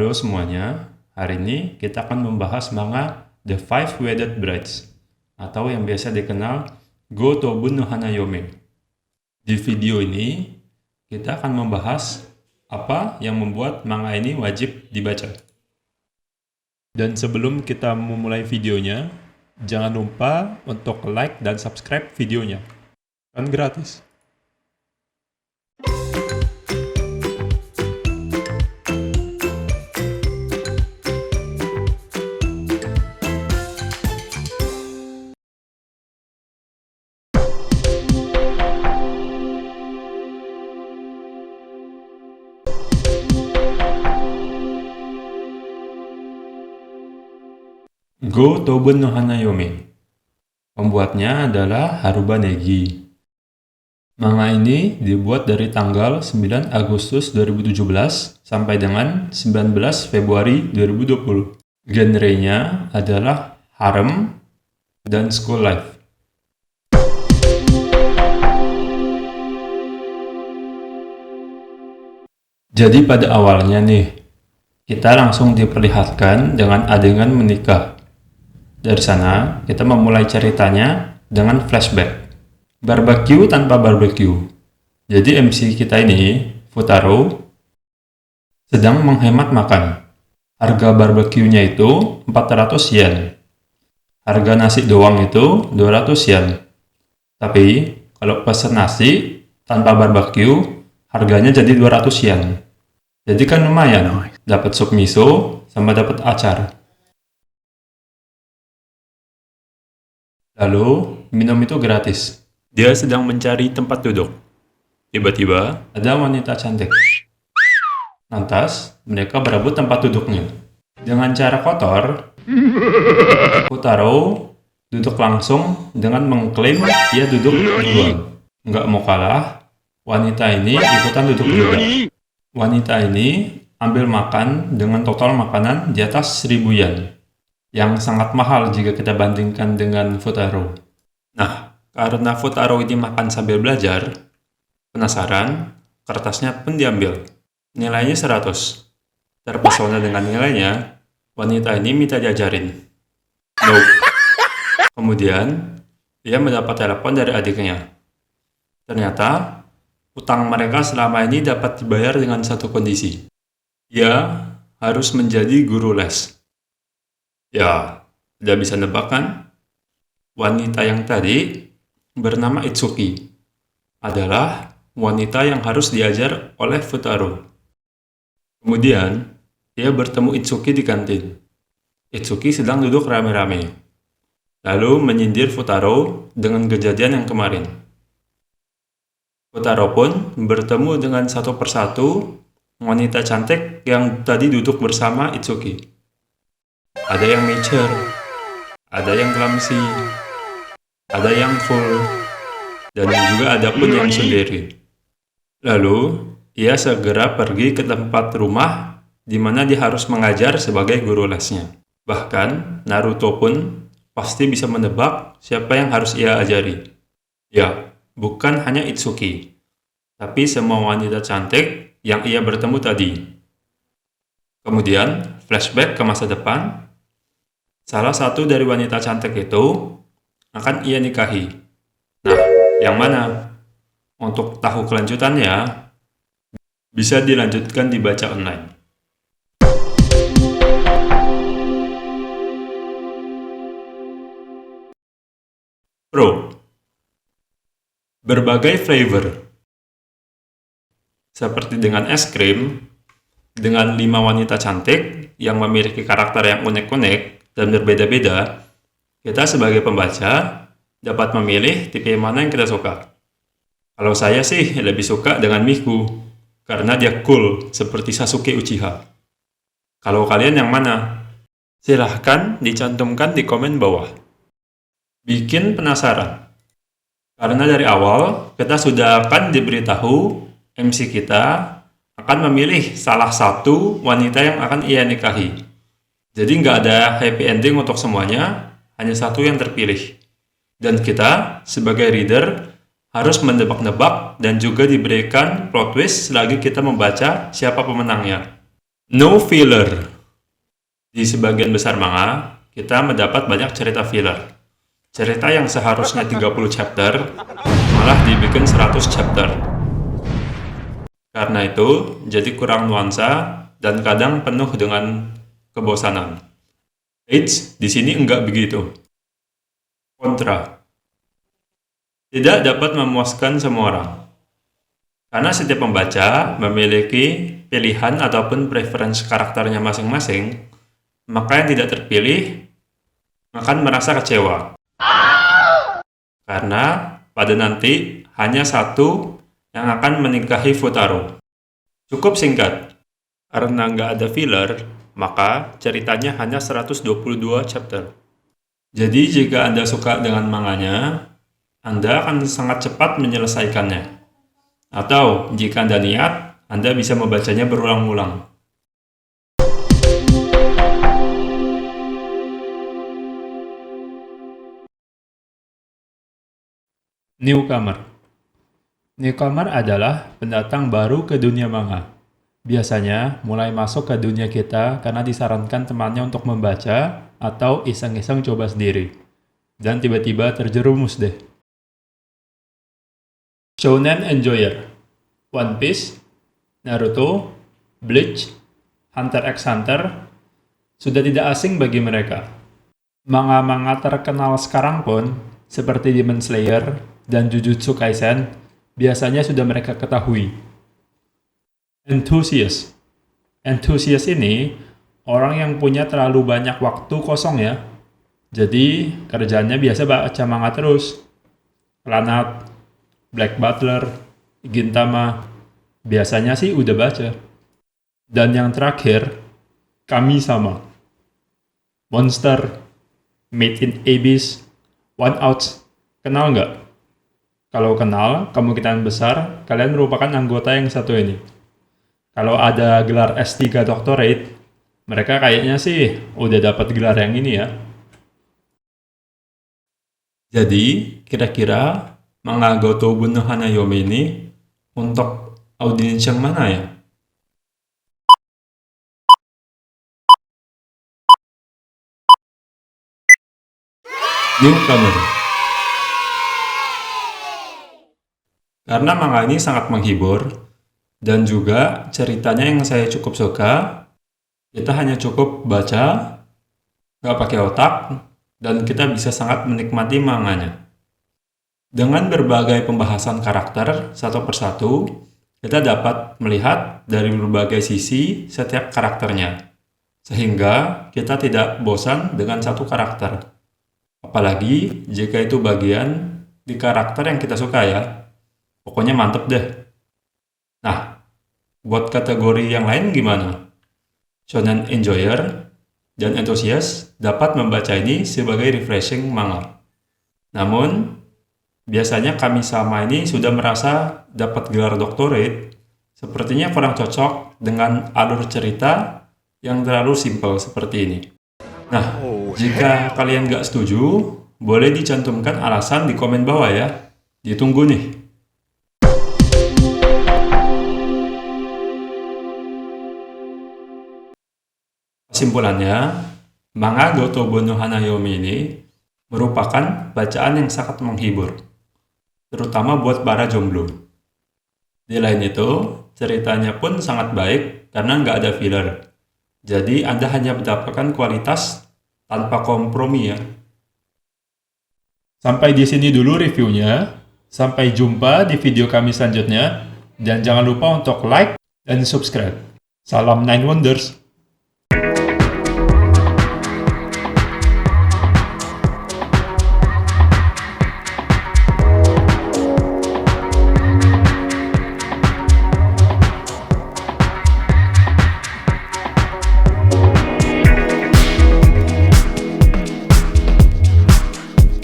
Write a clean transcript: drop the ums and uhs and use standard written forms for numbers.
Halo semuanya, hari ini kita akan membahas manga The Five Wedded Brides atau yang biasa dikenal Go Tobun no Hanayome. Di video ini, kita akan membahas apa yang membuat manga ini wajib dibaca. Dan sebelum kita memulai videonya, jangan lupa untuk like dan subscribe videonya. Kan gratis. Go Tobun no Hanayome. Pembuatnya adalah Haruba Negi. Manga ini dibuat dari tanggal 9 Agustus 2017 sampai dengan 19 Februari 2020. Genrenya adalah harem dan school life. Jadi pada awalnya nih, kita langsung diperlihatkan dengan adegan menikah. Dari sana, kita memulai ceritanya dengan flashback. Barbecue tanpa barbecue. Jadi MC kita ini, Futaro, sedang menghemat makan. Harga barbeque-nya itu 400 yen. Harga nasi doang itu 200 yen. Tapi, kalau pesen nasi tanpa barbecue, harganya jadi 200 yen. Jadi kan lumayan, dapat sup miso sama dapat acar. Lalu, minum itu gratis. Dia sedang mencari tempat duduk. Tiba-tiba, ada wanita cantik. Lantas, mereka berebut tempat duduknya. Dengan cara kotor, Futaro duduk langsung dengan mengklaim dia duduk duluan. Nggak mau kalah, wanita ini ikutan duduk juga. Wanita ini ambil makan dengan total makanan di atas 1000 yen. Yang sangat mahal jika kita bandingkan dengan Futaro. Nah, karena Futaro ini makan sambil belajar, penasaran, kertasnya pun diambil. Nilainya 100. Terpesona dengan nilainya, wanita ini minta diajarin. Nope. Kemudian, dia mendapat telepon dari adiknya. Ternyata, utang mereka selama ini dapat dibayar dengan satu kondisi. Dia harus menjadi guru les. Ya, udah bisa nebak kan? Wanita yang tadi bernama Itsuki adalah wanita yang harus diajar oleh Futaro. Kemudian, dia bertemu Itsuki di kantin. Itsuki sedang duduk rame-rame. Lalu menyindir Futaro dengan kejadian yang kemarin. Futaro pun bertemu dengan satu persatu wanita cantik yang tadi duduk bersama Itsuki. Ada yang mature, ada yang clumsy, ada yang full, dan juga ada pun yang sendiri. Lalu, ia segera pergi ke tempat rumah di mana dia harus mengajar sebagai guru lesnya. Bahkan, Naruto pun pasti bisa menebak siapa yang harus ia ajari. Ya, bukan hanya Itsuki, tapi semua wanita cantik yang ia bertemu tadi. Kemudian, flashback ke masa depan, salah satu dari wanita cantik itu akan ia nikahi. Nah, yang mana? Untuk tahu kelanjutannya, bisa dilanjutkan dibaca online. Pro. Berbagai flavor. Seperti dengan es krim, dengan 5 wanita cantik yang memiliki karakter yang unik-unik dan berbeda-beda, kita sebagai pembaca dapat memilih tipe mana yang kita suka. Kalau saya sih lebih suka dengan Miku, karena dia cool seperti Sasuke Uchiha. Kalau kalian yang mana? Silahkan dicantumkan di komen bawah. Bikin penasaran. Karena dari awal kita sudah akan diberitahu MC kita akan memilih salah satu wanita yang akan ia nikahi. Jadi nggak ada happy ending untuk semuanya, hanya satu yang terpilih. Dan kita, sebagai reader, harus menebak-nebak dan juga diberikan plot twist selagi kita membaca siapa pemenangnya. No filler. Di sebagian besar manga, kita mendapat banyak cerita filler. Cerita yang seharusnya 30 chapter, malah dibikin 100 chapter. Karena itu, jadi kurang nuansa dan kadang penuh dengan kebosanan. Eits, di sini enggak begitu. Kontra. Tidak dapat memuaskan semua orang. Karena setiap pembaca memiliki pilihan ataupun preferensi karakternya masing-masing, maka yang tidak terpilih akan merasa kecewa. Karena pada nanti hanya satu yang akan menikahi Futaro. Cukup singkat. Karena nggak ada filler, maka ceritanya hanya 122 chapter. Jadi jika Anda suka dengan manganya, Anda akan sangat cepat menyelesaikannya. Atau jika Anda niat, Anda bisa membacanya berulang-ulang. Newcomer. Newcomer adalah pendatang baru ke dunia manga. Biasanya mulai masuk ke dunia kita karena disarankan temannya untuk membaca atau iseng-iseng coba sendiri. Dan tiba-tiba terjerumus deh. Shonen Enjoyer, One Piece, Naruto, Bleach, Hunter x Hunter, sudah tidak asing bagi mereka. Manga-manga terkenal sekarang pun, seperti Demon Slayer dan Jujutsu Kaisen, biasanya sudah mereka ketahui. Enthusiast. Enthusiast ini orang yang punya terlalu banyak waktu kosong ya. Jadi kerjaannya biasa baca manga terus. Clannad, Black Butler, Gintama, biasanya sih udah baca. Dan yang terakhir, Kami-sama. Monster, Made in Abyss, One Outs, kenal nggak? Kalau kenal, kemungkinan besar kalian merupakan anggota yang satu ini. Kalau ada gelar S3 Doctorate, mereka kayaknya sih udah dapat gelar yang ini ya. Jadi, kira-kira manga Gotobu no Hanayome ini untuk audiens yang mana ya? Newcomer. Karena manga ini sangat menghibur dan juga ceritanya yang saya cukup suka, kita hanya cukup baca, nggak pakai otak, dan kita bisa sangat menikmati manganya. Dengan berbagai pembahasan karakter satu persatu, kita dapat melihat dari berbagai sisi setiap karakternya, sehingga kita tidak bosan dengan satu karakter. Apalagi jika itu bagian di karakter yang kita suka ya. Pokoknya mantep deh. Nah, buat kategori yang lain gimana? Shonen Enjoyer dan Enthusiast dapat membaca ini sebagai refreshing manga. Namun, biasanya Kami-sama ini sudah merasa dapat gelar doctorate, sepertinya kurang cocok dengan alur cerita yang terlalu simpel seperti ini. Nah, jika kalian nggak setuju, boleh dicantumkan alasan di komen bawah ya. Ditunggu nih. Kesimpulannya, manga Gotobu no Hanayome ini merupakan bacaan yang sangat menghibur, terutama buat para jomblo. Di lain itu, ceritanya pun sangat baik karena nggak ada filler. Jadi Anda hanya mendapatkan kualitas tanpa kompromi ya. Sampai di sini dulu reviewnya. Sampai jumpa di video kami selanjutnya. Dan jangan lupa untuk like dan subscribe. Salam Nine Wonders!